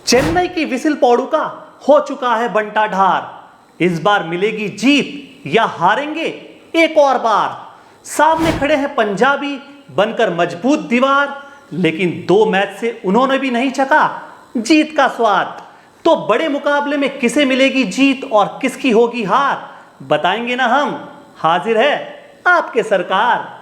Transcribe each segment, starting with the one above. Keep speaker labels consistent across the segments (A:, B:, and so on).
A: चेन्नई की विसिल पौड़ू का हो चुका है बंटाढार। इस बार मिलेगी जीत या हारेंगे एक और बार। सामने खड़े हैं पंजाबी बनकर मजबूत दीवार, लेकिन 2 मैच से उन्होंने भी नहीं चखा जीत का स्वाद। तो बड़े मुकाबले में किसे मिलेगी जीत और किसकी होगी हार, बताएंगे ना हम। हाजिर है आपके सरकार।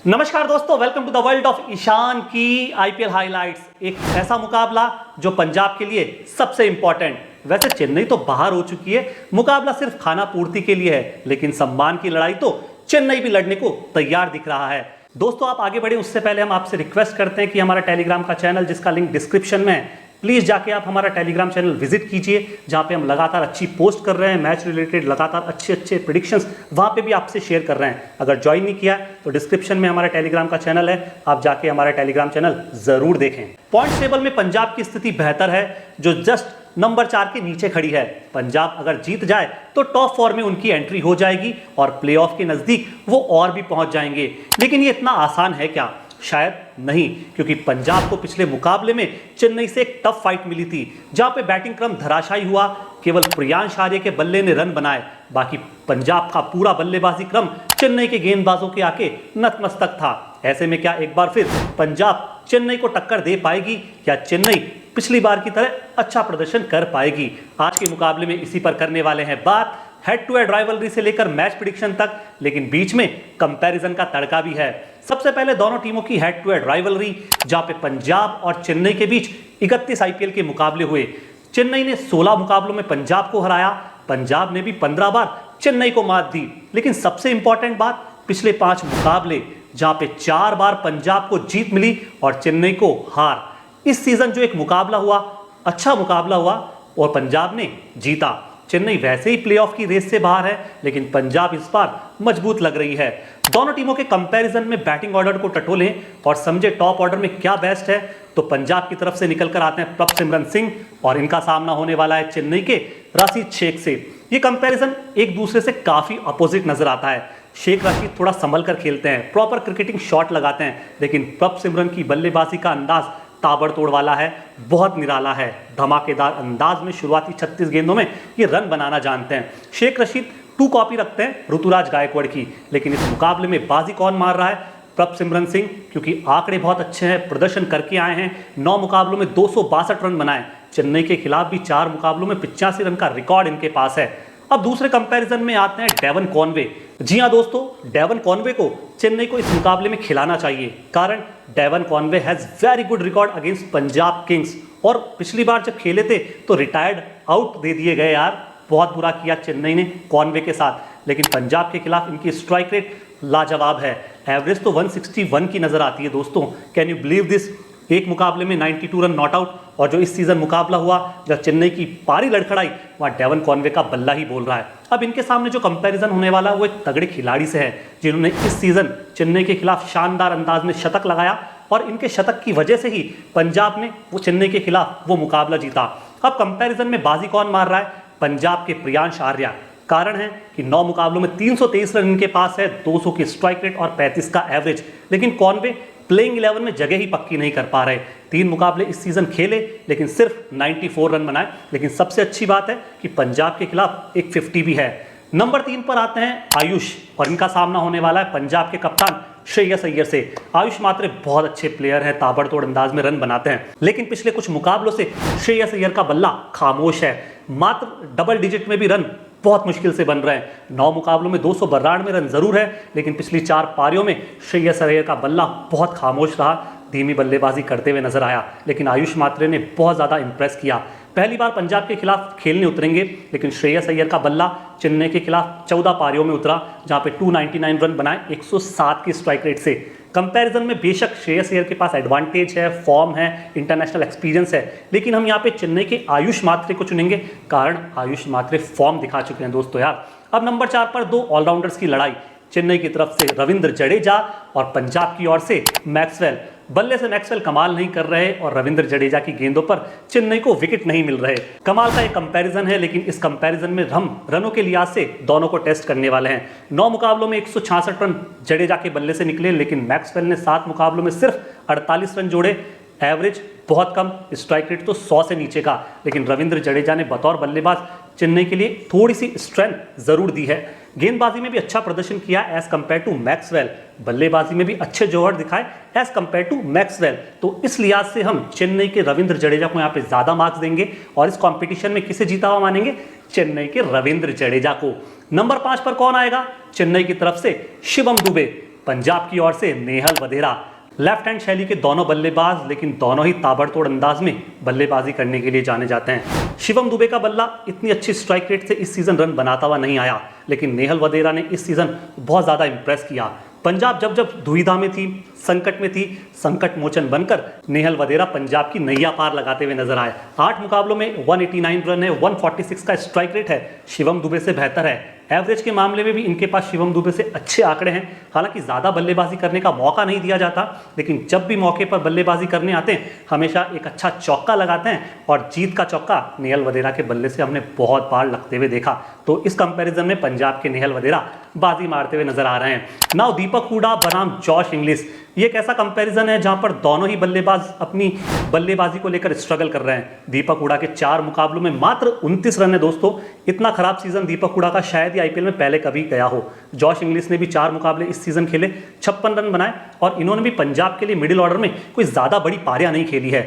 A: नमस्कार दोस्तों, welcome to the world of Ishan की आईपीएल हाइलाइट्स। एक ऐसा मुकाबला जो पंजाब के लिए सबसे इंपॉर्टेंट। वैसे चेन्नई तो बाहर हो चुकी है, मुकाबला सिर्फ खाना पूर्ति के लिए है, लेकिन सम्मान की लड़ाई तो चेन्नई भी लड़ने को तैयार दिख रहा है। दोस्तों आप आगे बढ़े उससे पहले हम आपसे रिक्वेस्ट करते हैं कि हमारा टेलीग्राम का चैनल, जिसका लिंक डिस्क्रिप्शन में है, प्लीज़ जाके आप हमारा टेलीग्राम चैनल विजिट कीजिए, जहाँ पे हम लगातार अच्छी पोस्ट कर रहे हैं, मैच रिलेटेड लगातार अच्छे प्रेडिक्शंस वहाँ पे भी आपसे शेयर कर रहे हैं। अगर ज्वाइन नहीं किया तो डिस्क्रिप्शन में हमारा टेलीग्राम का चैनल है, आप जाके हमारा टेलीग्राम चैनल ज़रूर देखें। पॉइंट टेबल में पंजाब की स्थिति बेहतर है, जो जस्ट नंबर 4 के नीचे खड़ी है। पंजाब अगर जीत जाए तो टॉप 4 में उनकी एंट्री हो जाएगी और प्लेऑफ के नज़दीक वो और भी पहुँच जाएंगे। लेकिन ये इतना आसान है क्या? शायद नहीं, क्योंकि पंजाब को पिछले मुकाबले में चेन्नई से एक टफ फाइट मिली थी, जहां पे बैटिंग क्रम धराशायी हुआ। केवल प्रियांश आर्य के बल्ले ने रन बनाए, बाकी पंजाब का पूरा बल्लेबाजी क्रम चेन्नई के गेंदबाजों के आके नतमस्तक था। ऐसे में क्या एक बार फिर पंजाब चेन्नई को टक्कर दे पाएगी या चेन्नई पिछली बार की तरह अच्छा प्रदर्शन कर पाएगी? आज के मुकाबले में इसी पर करने वाले हैं बात, हेड टू हेड राइवलरी से लेकर मैच प्रेडिक्शन तक, लेकिन बीच में कंपैरिजन का तड़का भी है। सबसे पहले दोनों टीमों की हेड टू हेड राइवलरी, जहां पे पंजाब और चेन्नई के बीच 31 आईपीएल के मुकाबले हुए। चेन्नई ने 16 मुकाबलों में पंजाब को हराया, पंजाब ने भी 15 बार चेन्नई को मात दी। लेकिन सबसे इंपॉर्टेंट बात, पिछले 5 मुकाबले, जहां पे 4 बार पंजाब को जीत मिली और चेन्नई को हार। इस सीजन जो एक मुकाबला हुआ, अच्छा मुकाबला हुआ और पंजाब ने जीता। चेन्नई वैसे ही प्लेऑफ की रेस से बाहर है, लेकिन पंजाब इस बार मजबूत लग रही है। दोनों टीमों के कंपैरिजन में बैटिंग ऑर्डर को टटोलें और समझे टॉप ऑर्डर में क्या बेस्ट है, तो पंजाब की तरफ से निकल कर आते हैं प्रभसिमरन सिंह और इनका सामना होने वाला है चेन्नई के रशीद शेख से। ये कंपैरिजन एक दूसरे से काफ़ी अपोजिट नजर आता है। शेख रशीद थोड़ा संभल कर खेलते हैं, प्रॉपर क्रिकेटिंग शॉट लगाते हैं, लेकिन प्रभसिमरन की बल्लेबाजी का अंदाज ताबड़तोड़ वाला है, बहुत निराला है। धमाकेदार अंदाज में शुरुआती 36 गेंदों में ये रन बनाना जानते हैं। शेख रशीद 2 कॉपी रखते हैं ऋतुराज गायकवाड़ की, लेकिन इस मुकाबले में बाजी कौन मार रहा है? प्रभसिमरन सिंह, क्योंकि आंकड़े बहुत अच्छे हैं, प्रदर्शन करके आए हैं। 9 मुकाबलों में 262 रन बनाए। चेन्नई के खिलाफ भी 4 मुकाबलों में 85 रन का रिकॉर्ड इनके पास है। अब दूसरे कंपैरिजन में आते हैं डेवन कॉनवे। जी हाँ दोस्तों, डेवन कॉनवे को चेन्नई को इस मुकाबले में खिलाना चाहिए, कारण Devon Conway has very good record against Punjab Kings. और पिछली बार जब खेले थे तो रिटायर्ड आउट दे दिए गए यार, बहुत बुरा किया चेन्नई ने कॉनवे के साथ। लेकिन पंजाब के खिलाफ इनकी स्ट्राइक रेट लाजवाब है, एवरेज तो 161 की नजर आती है दोस्तों। Can you believe this? एक मुकाबले में 92 रन नॉट आउट, और जो इस सीजन मुकाबला हुआ जब चेन्नई की पारी लड़खड़ाई, वहाँ डेवन कॉनवे का बल्ला ही बोल रहा है। अब इनके सामने जो कंपैरिजन होने वाला है वो एक तगड़े खिलाड़ी से है, जिन्होंने इस सीजन चेन्नई के खिलाफ शानदार अंदाज में शतक लगाया, और इनके शतक की वजह से ही पंजाब ने वो चेन्नई के खिलाफ वो मुकाबला जीता। अब कंपैरिजन में बाजी कौन मार रहा है? पंजाब के प्रियांश आर्या। कारण है कि 9 मुकाबलों में 323 रन इनके पास है, 200 की स्ट्राइक रेट और 35 का एवरेज। लेकिन कॉनवे प्लेइंग 11 में जगह ही पक्की नहीं कर पा रहे। 3 मुकाबले इस सीजन खेले, लेकिन सिर्फ 94 रन बनाए। लेकिन सबसे अच्छी बात है कि पंजाब के खिलाफ एक 50 भी है। नंबर 3 पर आते हैं आयुष, और इनका सामना होने वाला है पंजाब के कप्तान श्रेयस अय्यर से। आयुष मात्रे बहुत अच्छे प्लेयर हैं, ताबड़तोड़ अंदाज में रन बनाते हैं, लेकिन पिछले कुछ मुकाबलों से श्रेयस अय्यर का बल्ला खामोश है। मात्र डबल डिजिट में भी रन बहुत मुश्किल से बन रहे हैं। 9 मुकाबलों में 292 रन जरूर है, लेकिन पिछली 4 पारियों में श्रेयस अय्यर का बल्ला बहुत खामोश रहा, धीमी बल्लेबाजी करते हुए नजर आया। लेकिन आयुष मात्रे ने बहुत ज़्यादा इंप्रेस किया। पहली बार पंजाब के खिलाफ खेलने उतरेंगे, लेकिन श्रेयस अय्यर का बल्ला चेन्नई के खिलाफ 14 पारियों में उतरा, जहां पे 299 रन बनाए 107 की स्ट्राइक रेट से। कंपैरिजन में बेशक श्रेयस अय्यर के पास एडवांटेज है, फॉर्म है, इंटरनेशनल एक्सपीरियंस है, लेकिन हम यहाँ पे चेन्नई के आयुष मात्रे को चुनेंगे, कारण आयुष मात्रे फॉर्म दिखा चुके हैं दोस्तों यार। अब नंबर 4 पर 2 ऑलराउंडर्स की लड़ाई, चेन्नई की तरफ से रविंद्र जडेजा और पंजाब की ओर से मैक्सवेल। बल्ले से मैक्सवेल कमाल नहीं कर रहे और रविंद्र जडेजा की गेंदों पर चेन्नई को विकेट नहीं मिल रहे। कमाल का एक कंपैरिजन है, लेकिन इस कंपैरिजन में हम रनों के लिहाज से दोनों को टेस्ट करने वाले हैं। 9 मुकाबलों में 166 रन जडेजा के बल्ले से निकले, लेकिन मैक्सवेल ने 7 मुकाबलों में सिर्फ 48 रन जोड़े। एवरेज बहुत कम, स्ट्राइक रेट तो 100 से नीचे का। लेकिन रविंद्र जडेजा ने बतौर बल्लेबाज चेन्नई के लिए थोड़ी सी स्ट्रेंथ जरूर दी है। गेंदबाजी में भी अच्छा प्रदर्शन किया एज कंपेयर टू मैक्सवेल, बल्लेबाजी में भी अच्छे जौहर दिखाए एज कंपेयर टू मैक्सवेल। तो इस लिहाज से हम चेन्नई के रविंद्र जडेजा को यहाँ पे ज्यादा मार्क्स देंगे और इस कंपटीशन में किसे जीता हुआ मानेंगे? चेन्नई के रविंद्र जडेजा को। नंबर 5 पर कौन आएगा? चेन्नई की तरफ से शिवम दुबे, पंजाब की ओर से नेहल वधेरा। लेफ्ट हैंड शैली के दोनों बल्लेबाज, लेकिन दोनों ही ताबड़तोड़ अंदाज में बल्लेबाजी करने के लिए जाने जाते हैं। शिवम दुबे का बल्ला इतनी अच्छी स्ट्राइक रेट से इस सीजन रन बनाता हुआ नहीं आया, लेकिन नेहल वधेरा ने इस सीजन बहुत ज्यादा इंप्रेस किया। पंजाब जब जब दुविधा में थी, संकट में थी, संकट मोचन बनकर नेहल वधेरा पंजाब की नैया पार लगाते हुए नजर आए। 8 मुकाबलों में 189 रन है, 146 का स्ट्राइक रेट है, शिवम दुबे से बेहतर है। एवरेज के मामले में भी इनके पास शिवम दुबे से अच्छे आंकड़े हैं। हालांकि ज़्यादा बल्लेबाजी करने का मौका नहीं दिया जाता, लेकिन जब भी मौके पर बल्लेबाजी करने आते हैं हमेशा एक अच्छा चौका लगाते हैं और जीत का चौका नेहल वधेरा के बल्ले से हमने बहुत बार लगते हुए देखा। तो इस कंपैरिजन में पंजाब के नेहल वधेरा बाजी मारते हुए नजर आ रहे हैं। नाउ दीपक हुडा बनाम जॉश इंग्लिश, ये एक ऐसा कंपैरिजन है जहां पर दोनों ही बल्लेबाज अपनी बल्लेबाजी को लेकर स्ट्रगल कर रहे हैं। दीपक हुडा के 4 मुकाबलों में मात्र 29 रन है दोस्तों। इतना खराब सीजन दीपक हुडा का शायद ही आईपीएल में पहले कभी गया हो। जॉश इंग्लिश ने भी 4 मुकाबले इस सीजन खेले, 56 रन बनाए और इन्होंने भी पंजाब के लिए मिडिल ऑर्डर में कोई ज्यादा बड़ी पारियां नहीं खेली है।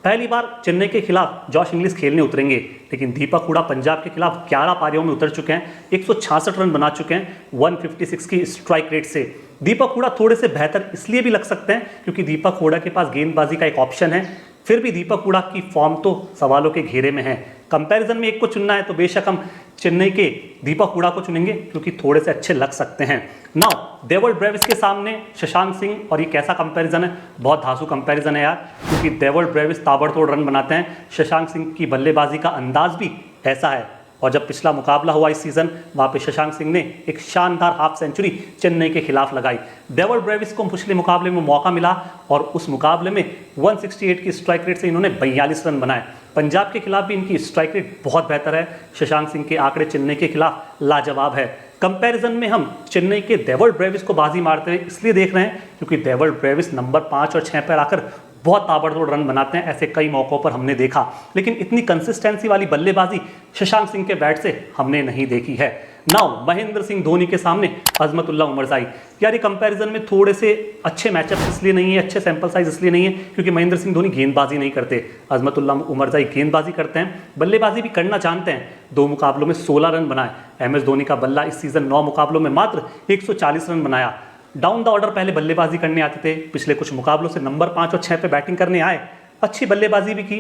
A: पहली बार चेन्नई के खिलाफ जॉश इंग्लिश खेलने उतरेंगे, लेकिन दीपक हुडा पंजाब के खिलाफ 11 पारियों में उतर चुके हैं, 166 रन बना चुके हैं 156 की स्ट्राइक रेट से। दीपक हुडा थोड़े से बेहतर इसलिए भी लग सकते हैं क्योंकि दीपक हुडा के पास गेंदबाजी का एक ऑप्शन है, फिर भी दीपक हुडा की फॉर्म तो सवालों के घेरे में है। कंपैरिजन में एक को चुनना है तो बेशक हम चेन्नई के दीपक हुडा को चुनेंगे क्योंकि थोड़े से अच्छे लग सकते हैं। नाउ डेविड ब्रेविस के सामने शशांक सिंह, और ये कैसा कंपैरिजन है? बहुत धांसू कंपैरिजन है यार, क्योंकि डेविड ब्रेविस ताबड़तोड़ रन बनाते हैं, शशांक सिंह की बल्लेबाजी का अंदाज भी ऐसा है। और जब पिछला मुकाबला हुआ इस सीजन, वहाँ पे शशांक सिंह ने एक शानदार हाफ सेंचुरी चेन्नई के खिलाफ लगाई। डेविड ब्रेविस को पिछले मुकाबले में मौका मिला और उस मुकाबले में 168 की स्ट्राइक रेट से इन्होंने 42 रन बनाए। पंजाब के खिलाफ भी इनकी स्ट्राइक रेट बहुत बेहतर है। शशांक सिंह के आंकड़े चेन्नई के खिलाफ लाजवाब है। कंपैरिजन में हम चेन्नई के डेविड ब्रेविस को बाजी मारते हुए इसलिए देख रहे हैं क्योंकि डेविड ब्रेविस नंबर 5 और 6 पर आकर बहुत ताबड़तोड़ रन बनाते हैं, ऐसे कई मौकों पर हमने देखा, लेकिन इतनी कंसिस्टेंसी वाली बल्लेबाजी शशांक सिंह के बैट से हमने नहीं देखी है। नाउ महेंद्र सिंह धोनी के सामने अजमतुल्लाह उमरजाई, यार ये कंपैरिजन में थोड़े से अच्छे मैचअप्स इसलिए नहीं है, अच्छे सैंपल साइज इसलिए नहीं है क्योंकि महेंद्र सिंह धोनी गेंदबाजी नहीं करते, अजमतुल्लाह उमरजाई गेंदबाजी करते हैं, बल्लेबाजी भी करना जानते हैं। 2 मुकाबलों में 16 रन बनाए। MS धोनी का बल्ला इस सीजन 9 मुकाबलों में मात्र 140 रन बनाया। डाउन द ऑर्डर पहले बल्लेबाजी करने आते थे, पिछले कुछ मुकाबलों से नंबर 5 और 6 पे बैटिंग करने आए, अच्छी बल्लेबाजी भी की,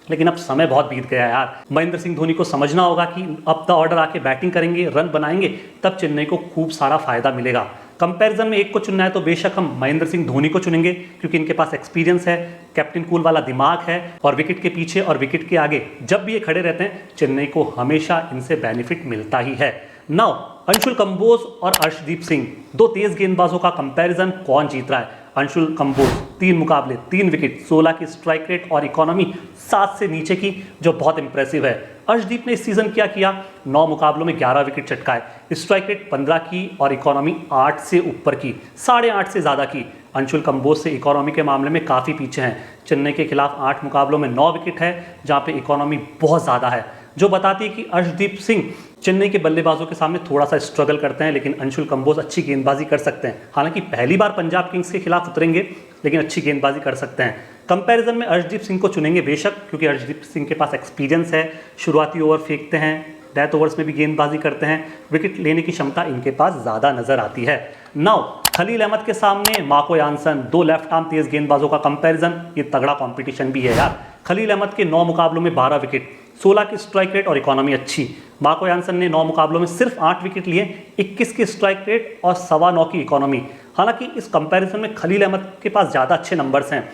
A: लेकिन अब समय बहुत बीत गया यार। महेंद्र सिंह धोनी को समझना होगा कि अप द ऑर्डर आके बैटिंग करेंगे, रन बनाएंगे, तब चेन्नई को खूब सारा फायदा मिलेगा। कंपैरिजन में एक को चुनना है तो बेशक हम महेंद्र सिंह धोनी को चुनेंगे क्योंकि इनके पास एक्सपीरियंस है, कैप्टन कूल वाला दिमाग है और विकेट के पीछे और विकेट के आगे जब भी ये खड़े रहते हैं चेन्नई को हमेशा इनसे बेनिफिट मिलता ही है। नाउ अंशुल कंबोज और अर्शदीप सिंह, 2 तेज गेंदबाजों का कंपैरिजन, कौन जीत रहा है? अंशुल कंबोज 3 मुकाबले 3 विकेट, 16 की स्ट्राइक रेट और इकोनॉमी 7 से नीचे की, जो बहुत इंप्रेसिव है। अर्शदीप ने इस सीजन क्या किया? 9 मुकाबलों में 11 विकेट चटकाए, स्ट्राइक रेट 15 की और इकोनॉमी 8 से ऊपर की, 8.5 से ज़्यादा की। अंशुल कंबोज से इकोनॉमी के मामले में काफ़ी पीछे हैं। चेन्नई के खिलाफ 8 मुकाबलों में 9 विकेट है, जहाँ पे इकोनॉमी बहुत ज़्यादा है, जो बताती है कि अर्शदीप सिंह चेन्नई के बल्लेबाजों के सामने थोड़ा सा स्ट्रगल करते हैं, लेकिन अंशुल कंबोज अच्छी गेंदबाजी कर सकते हैं। हालांकि पहली बार पंजाब किंग्स के खिलाफ उतरेंगे, लेकिन अच्छी गेंदबाजी कर सकते हैं। कंपैरिजन में अर्शदीप सिंह को चुनेंगे बेशक क्योंकि अर्शदीप सिंह के पास एक्सपीरियंस है, शुरुआती ओवर फेंकते हैं, डेथ ओवर्स में भी गेंदबाजी करते हैं, विकेट लेने की क्षमता इनके पास ज़्यादा नजर आती है। नाउ खलील अहमद के सामने मार्को यानसन, 2 लेफ्ट आर्म तेज गेंदबाजों का कंपैरिजन, ये तगड़ा कंपटीशन भी है यार। खलील अहमद के 9 मुकाबलों में 12 विकेट, 16 की स्ट्राइक रेट और इकोनॉमी अच्छी। मार्को यानसन ने 9 मुकाबलों में सिर्फ 8 विकेट लिए, 21 की स्ट्राइक रेट और 9.25 की इकोनॉमी। हालांकि इस कंपैरिजन में खलील अहमद के पास ज़्यादा अच्छे नंबर्स हैं।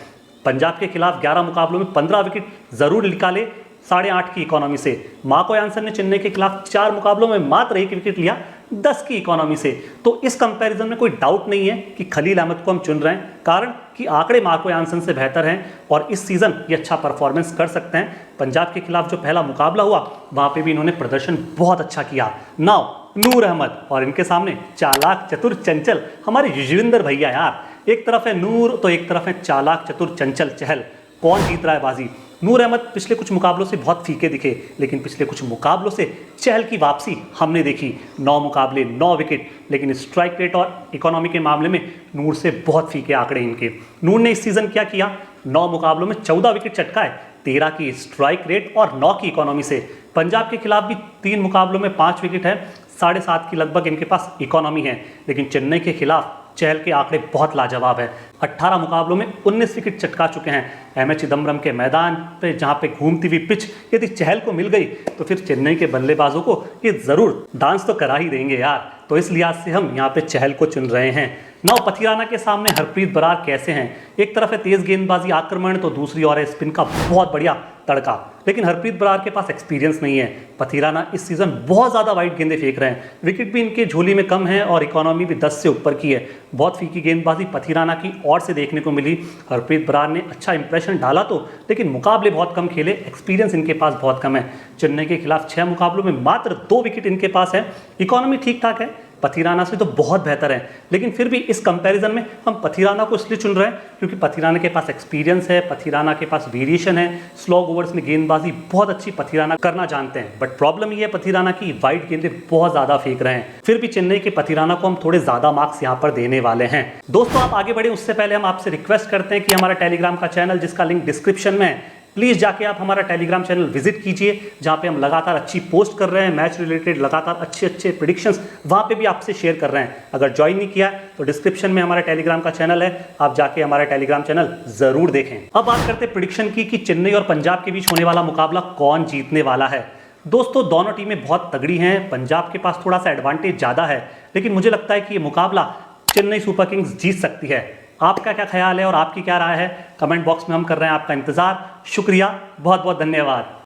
A: पंजाब के खिलाफ 11 मुकाबलों में 15 विकेट ज़रूर निकाले, 8.5 की इकोनॉमी से। मार्को यानसन ने चेन्नई के खिलाफ 4 मुकाबलों में मात्र 1 विकेट लिया 10 की इकोनॉमी से। तो इस कंपैरिजन में कोई डाउट नहीं है कि खलील अहमद को हम चुन रहे हैं, कारण कि आंकड़े मार्को यानसन से बेहतर हैं और इस सीजन ये अच्छा परफॉर्मेंस कर सकते हैं। पंजाब के खिलाफ जो पहला मुकाबला हुआ वहां पे भी इन्होंने प्रदर्शन बहुत अच्छा किया। नाउ नूर अहमद और इनके सामने चालाक चतुर चंचल हमारे युजवेंद्र भैया। यार एक तरफ है नूर तो एक तरफ है चालाक चतुर चंचल चहल, कौन जीत रहा है बाजी? नूर अहमद पिछले कुछ मुकाबलों से बहुत फीके दिखे, लेकिन पिछले कुछ मुकाबलों से चहल की वापसी हमने देखी। 9 मुकाबले 9 विकेट, लेकिन स्ट्राइक रेट और इकोनॉमी के मामले में नूर से बहुत फीके आंकड़े इनके। नूर ने इस सीजन क्या किया? 9 मुकाबलों में 14 विकेट चटकाए, 13 की स्ट्राइक रेट और 9 की इकोनॉमी से। पंजाब के खिलाफ भी 3 मुकाबलों में 5 विकेट है, 7.5 की लगभग इनके पास इकोनॉमी है, लेकिन चेन्नई के खिलाफ चहल के आंकड़े बहुत लाजवाब है। 18 मुकाबलों में 19 विकेट चटका चुके हैं। एम ए चिदम्बरम के मैदान पे जहां पे घूमती हुई पिच यदि चहल को मिल गई तो फिर चेन्नई के बल्लेबाजों को ये जरूर डांस तो करा ही देंगे यार। तो इस लिहाज से हम यहाँ पे चहल को चुन रहे हैं। नौ पथिराना के सामने हरप्रीत बरार कैसे हैं? एक तरफ है तेज गेंदबाजी आक्रमण तो दूसरी ओर है स्पिन का बहुत बढ़िया तड़का, लेकिन हरप्रीत बरार के पास एक्सपीरियंस नहीं है। पथिराना इस सीजन बहुत ज़्यादा वाइड गेंदें फेंक रहे हैं, विकेट भी इनके झोली में कम है और इकोनॉमी भी 10 से ऊपर की है। बहुत फीकी गेंदबाजी पथिराना की ओर से देखने को मिली। हरप्रीत बरार ने अच्छा इंप्रेशन डाला तो, लेकिन मुकाबले बहुत कम खेले, एक्सपीरियंस इनके पास बहुत कम है। चेन्नई के खिलाफ 6 मुकाबलों में मात्र 2 विकेट इनके पास है, इकोनॉमी ठीक ठाक है, पथिराना से तो बहुत बेहतर है, लेकिन फिर भी इस कंपैरिजन में हम पथिराना को इसलिए चुन रहे हैं क्योंकि पथिराना के पास एक्सपीरियंस है, पथिराना के पास वेरिएशन है, स्लो ओवर्स में गेंदबाजी बहुत अच्छी पथिराना करना जानते हैं। बट प्रॉब्लम ये है पथिराना की वाइड गेंदें बहुत ज़्यादा फेंक रहे हैं। फिर भी चेन्नई के पथिराना को हम थोड़े ज़्यादा मार्क्स यहाँ पर देने वाले हैं। दोस्तों आप आगे बढ़े उससे पहले हम आपसे रिक्वेस्ट करते हैं कि हमारा टेलीग्राम का चैनल, जिसका लिंक डिस्क्रिप्शन में है, प्लीज़ जाके आप हमारा टेलीग्राम चैनल विजिट कीजिए, जहाँ पे हम लगातार अच्छी पोस्ट कर रहे हैं, मैच रिलेटेड लगातार अच्छे प्रेडिक्शंस वहाँ पे भी आपसे शेयर कर रहे हैं। अगर ज्वाइन नहीं किया तो डिस्क्रिप्शन में हमारा टेलीग्राम का चैनल है, आप जाके हमारा टेलीग्राम चैनल जरूर देखें। अब बात करते हैं प्रेडिक्शन की कि चेन्नई और पंजाब के बीच होने वाला मुकाबला कौन जीतने वाला है। दोस्तों दोनों टीमें बहुत तगड़ी हैं, पंजाब के पास थोड़ा सा एडवांटेज ज़्यादा है, लेकिन मुझे लगता है कि ये मुकाबला चेन्नई सुपर किंग्स जीत सकती है। आपका क्या ख्याल है और आपकी क्या राय है? कमेंट बॉक्स में हम कर रहे हैं आपका इंतजार। शुक्रिया, बहुत बहुत धन्यवाद।